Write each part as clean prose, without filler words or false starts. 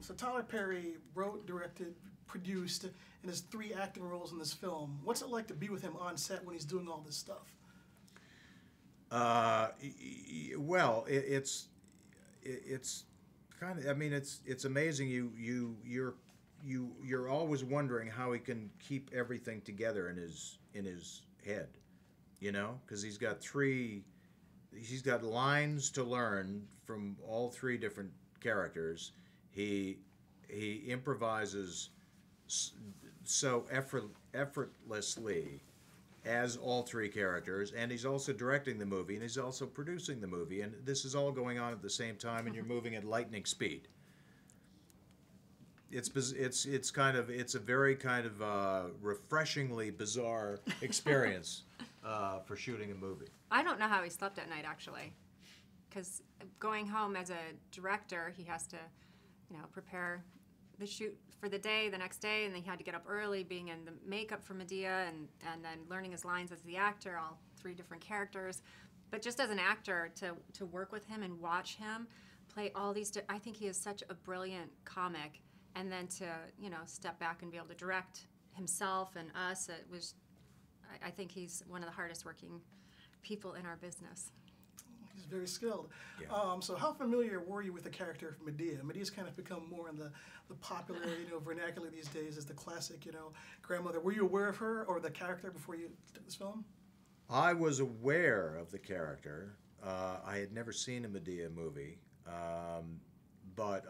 So Tyler Perry wrote, directed, produced, and has 3 acting roles in this film. What's it like to be with him on set when he's doing all this stuff? Well, it's kind of. I mean, it's amazing. You're always wondering how he can keep everything together in his head, you know, because he's got lines to learn from all 3 different characters. He improvises so effortlessly as all 3 characters, and he's also directing the movie, and he's also producing the movie, and this is all going on at the same time, and you're moving at lightning speed. It's a very kind of refreshingly bizarre experience for shooting a movie. I don't know how he slept at night, actually, because going home as a director, he has to, prepare the shoot for the day, the next day, and then he had to get up early, being in the makeup for Madea, and then learning his lines as the actor, all 3 different characters. But just as an actor, to work with him and watch him play all these, I think he is such a brilliant comic. And then to, step back and be able to direct himself and us, I think he's one of the hardest working people in our business. He's very skilled. Yeah. So how familiar were you with the character of Madea? Madea's kind of become more in the popular, vernacular these days as the classic, grandmother. Were you aware of her or the character before you did this film? I was aware of the character. I had never seen a Madea movie. But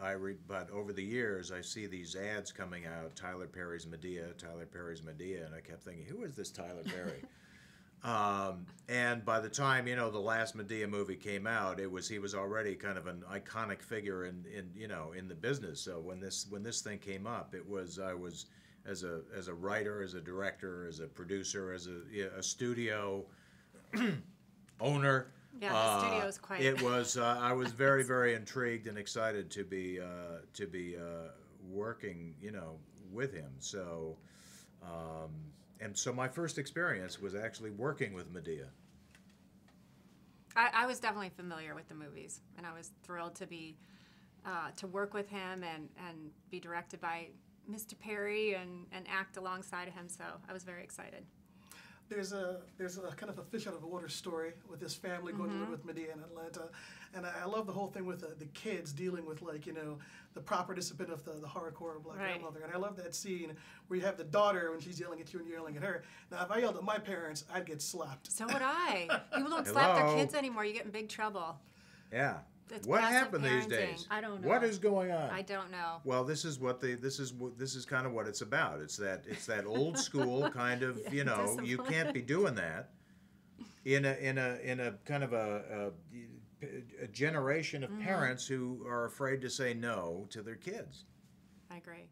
over the years, I see these ads coming out, Tyler Perry's Madea, and I kept thinking, who is this Tyler Perry? And by the time, the last Madea movie came out, he was already kind of an iconic figure in the business. So when this thing came up, I was as a writer, as a director, as a producer, as a studio owner. Yeah, the studio's quite. It was. I was very, very intrigued and excited to be working, with him. So, and so my first experience was actually working with Madea. I was definitely familiar with the movies, and I was thrilled to be to work with him and be directed by Mr. Perry and act alongside of him. So I was very excited. There's a kind of a fish out of water story with this family going to live with Madea in Atlanta, and I love the whole thing with the kids dealing with the proper discipline of the hardcore black grandmother, and I love that scene where you have the daughter when she's yelling at you and you're yelling at her. Now, if I yelled at my parents, I'd get slapped. So would I. People don't slap their kids anymore. You get in big trouble. Yeah. It's what passive happened parenting. these days? I don't know. What is going on? I don't know. Well, this is kind of what it's about. It's that old school kind of, you can't be doing that in a kind of a generation of parents who are afraid to say no to their kids. I agree.